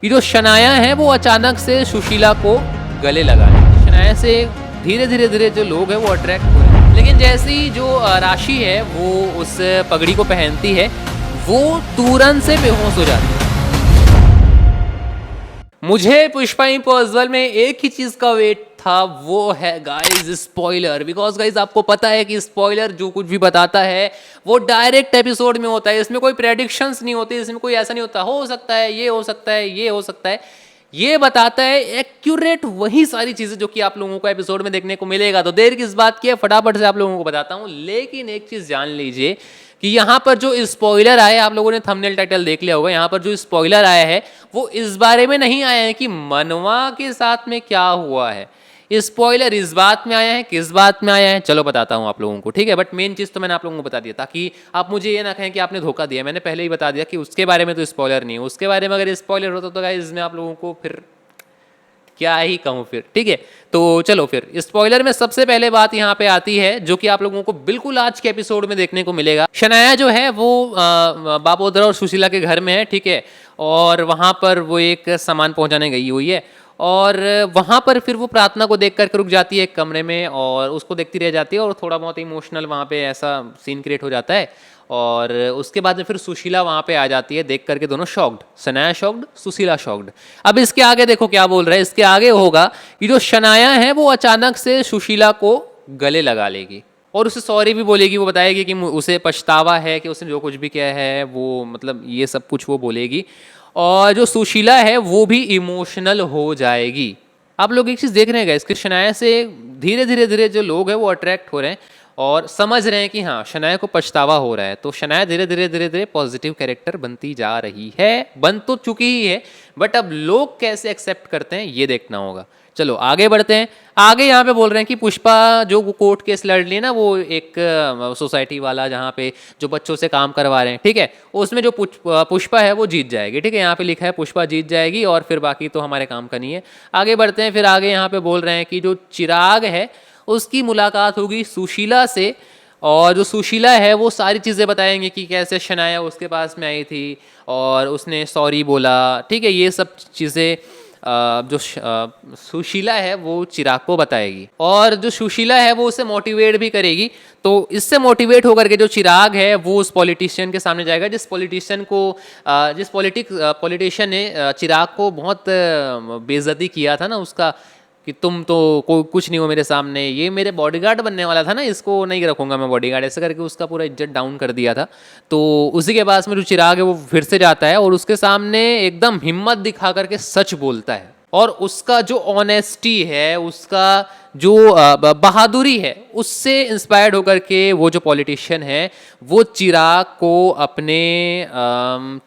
कि जो शनाया है वो अचानक से सुशीला को गले लगा है। शनाया से धीरे धीरे धीरे जो लोग हैं वो अट्रैक्ट हो रहे हैं, लेकिन जैसे ही जो राशि है वो उस पगड़ी को पहनती है वो तुरंत से बेहोश हो जाती है। मुझे पुष्पा इम्पॉसिबल में एक ही चीज का वेट था, वो है गाइस स्पॉइलर। बिकॉज गाइस आपको पता है कि स्पॉइलर जो कुछ भी बताता है वो डायरेक्ट एपिसोड में होता है, इसमें कोई प्रेडिक्शंस नहीं होती, इसमें कोई ऐसा नहीं होता हो सकता है, ये हो सकता है, ये हो सकता है। ये बताता है एक्यूरेट वही सारी चीजें जो कि आप लोगों को एपिसोड में देखने को मिलेगा। तो देर किस बात की है, फटाफट से आप लोगों को बताता हूं। लेकिन एक चीज जान लीजिए कि यहाँ पर जो स्पॉइलर आया है, आप लोगों ने थंबनेल टाइटल देख लिया होगा, यहाँ पर जो स्पॉइलर आया है वो इस बारे में नहीं आया है कि मनवा के साथ में क्या हुआ है। स्पॉइलर इस बात में आया है, किस बात में आया है चलो बताता हूँ आप लोगों को, ठीक है। बट मेन चीज़ तो मैंने आप लोगों को बता दिया ताकि आप मुझे ये ना कहें कि आपने धोखा दिया। मैंने पहले ही बता दिया कि उसके बारे में तो स्पॉइलर नहीं है, उसके बारे में अगर स्पॉइलर होता तो गाइस मैं आप लोगों को फिर क्या ही कहूँ फिर, ठीक है। तो चलो फिर स्पॉइलर में सबसे पहले बात यहाँ पे आती है जो कि आप लोगों को बिल्कुल आज के एपिसोड में देखने को मिलेगा। शनाया जो है वो बापोदरा और सुशीला के घर में है, ठीक है, और वहाँ पर वो एक सामान पहुँचाने गई हुई है और वहाँ पर फिर वो प्रार्थना को देख कर रुक जाती है एक कमरे में और उसको देखती रह जाती है और थोड़ा बहुत इमोशनल वहाँ पे ऐसा सीन क्रिएट हो जाता है। और उसके बाद में फिर सुशीला वहाँ पे आ जाती है, देख करके दोनों shocked, Shanaya shocked, Sushila shocked. अब इसके आगे देखो क्या बोल रहा है, इसके आगे होगा कि जो शनाया है वो अचानक से सुशीला को गले लगा लेगी और उसे सॉरी भी बोलेगी, वो बताएगी कि उसे पछतावा है कि उसने जो कुछ भी किया है, वो मतलब ये सब कुछ वो बोलेगी। और जो सुशीला है वो भी इमोशनल हो जाएगी। आप लोग एक चीज़ देख रहे हैं इसके शनाया से धीरे धीरे धीरे जो लोग हैं वो अट्रैक्ट हो रहे हैं और समझ रहे हैं कि हाँ शनाया को पछतावा हो रहा है। तो शनाया धीरे धीरे धीरे धीरे पॉजिटिव कैरेक्टर बनती जा रही है, बन तो चुकी ही है, बट अब लोग कैसे एक्सेप्ट करते हैं ये देखना होगा। चलो आगे बढ़ते हैं। आगे यहाँ पे बोल रहे हैं कि पुष्पा जो कोर्ट केस लड़ ली ना, वो एक सोसाइटी वाला जहाँ पे जो बच्चों से काम करवा रहे हैं, ठीक है, उसमें जो पुष्पा है वो जीत जाएगी, ठीक है। यहाँ पे लिखा है पुष्पा जीत जाएगी और फिर बाकी तो हमारे काम का नहीं है। आगे बढ़ते हैं। फिर आगे यहाँ पे बोल रहे हैं कि जो चिराग है उसकी मुलाकात होगी सुशीला से और जो सुशीला है वो सारी चीज़ें बताएंगे कि कैसे शनाया उसके पास में आई थी और उसने सॉरी बोला, ठीक है। ये सब चीज़ें जो सुशीला है वो चिराग को बताएगी और जो सुशीला है वो उसे मोटिवेट भी करेगी। तो इससे मोटिवेट होकर के जो चिराग है वो उस पॉलिटिशियन के सामने जाएगा जिस पॉलिटिशियन ने चिराग को बहुत बेइज्जती किया था ना उसका, कि तुम तो कोई कुछ नहीं हो मेरे सामने, ये मेरे बॉडीगार्ड बनने वाला था ना, इसको नहीं रखूंगा मैं बॉडीगार्ड, ऐसे करके उसका पूरा इज्जत डाउन कर दिया था। तो उसी के पास में जो चिराग है वो फिर से जाता है और उसके सामने एकदम हिम्मत दिखा करके सच बोलता है और उसका जो ऑनेस्टी है, उसका जो बहादुरी है, उससे इंस्पायर्ड होकर के वो जो पॉलिटिशियन है वो चिराग को अपने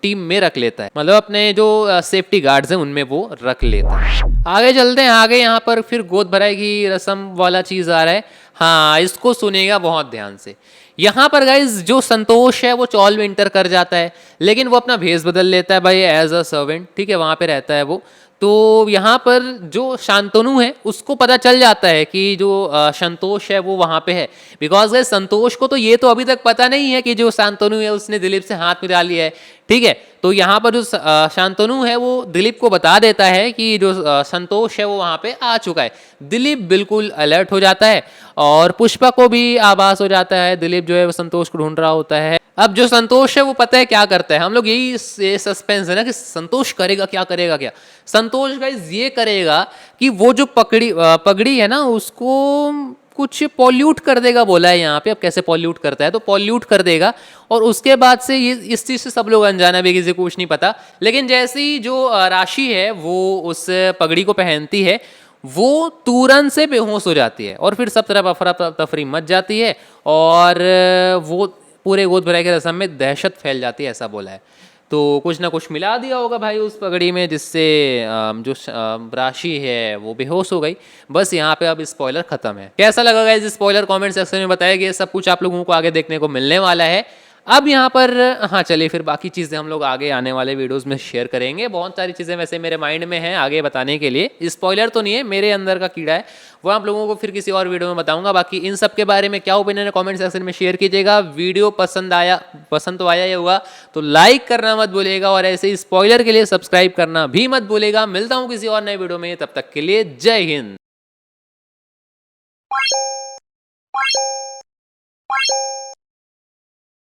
टीम में रख लेता है, मतलब अपने जो सेफ्टी गार्ड्स हैं उनमें वो रख लेता है। आगे चलते हैं। आगे यहाँ पर फिर गोद भराई की रस्म वाला चीज़ आ रहा है। हाँ, इसको सुनेगा बहुत ध्यान से। यहाँ पर गाइज जो संतोष है वो चौल में इंटर कर जाता है, लेकिन वो अपना भेष बदल लेता है भाई एज अ सर्वेंट, ठीक है, वहाँ पे रहता है वो। तो यहाँ पर जो शांतनु है उसको पता चल जाता है कि जो संतोष है वो वहाँ पे है। बिकॉज संतोष को तो ये तो अभी तक पता नहीं है कि जो शांतनु है उसने दिलीप से हाथ मिला लिया है, ठीक है। तो यहाँ पर जो शांतनु है वो दिलीप को बता देता है कि जो संतोष है वो वहाँ पे आ चुका है। दिलीप बिल्कुल अलर्ट हो जाता है और पुष्पा को भी आभास हो जाता है, दिलीप जो है वो संतोष को ढूंढ रहा होता है। अब जो संतोष है वो पता है क्या करता है, हम लोग यही सस्पेंस है ना कि संतोष करेगा क्या, करेगा क्या। संतोष गाइस ये करेगा कि वो जो पगड़ी है ना उसको कुछ पॉल्यूट कर देगा बोला है यहाँ पे। अब कैसे पॉल्यूट करता है, तो पॉल्यूट कर देगा और उसके बाद से ये इस चीज़ से सब लोग अनजाना भी, किसी को कुछ नहीं पता। लेकिन जैसे ही जो राशि है वो उस पगड़ी को पहनती है वो तुरंत से बेहोश हो जाती है और फिर सब तरफ अफरा तफरी मच जाती है और वो पूरे गोद भराई के रस्म में दहशत फैल जाती है, ऐसा बोला है। तो कुछ ना कुछ मिला दिया होगा भाई उस पगड़ी में जिससे जो राशि है वो बेहोश हो गई। बस यहाँ पे अब स्पॉइलर खत्म है। कैसा लगा गाइस स्पॉइलर कमेंट सेक्शन में बताया गया। सब कुछ आप लोगों को आगे देखने को मिलने वाला है। अब यहाँ पर हाँ चलिए फिर बाकी चीज़ें हम लोग आगे आने वाले वीडियोस में शेयर करेंगे। बहुत सारी चीज़ें वैसे मेरे माइंड में हैं आगे बताने के लिए, स्पॉइलर तो नहीं है, मेरे अंदर का कीड़ा है, वो आप लोगों को फिर किसी और वीडियो में बताऊंगा। बाकी इन सब के बारे में क्या ओपिनियन है कमेंट सेक्शन में शेयर कीजिएगा। वीडियो पसंद तो आया ही होगा तो लाइक करना मत भूलिएगा, और ऐसे ही स्पॉइलर के लिए सब्सक्राइब करना भी मत भूलिएगा। मिलता हूँ किसी और नए वीडियो में, तब तक के लिए जय हिंद।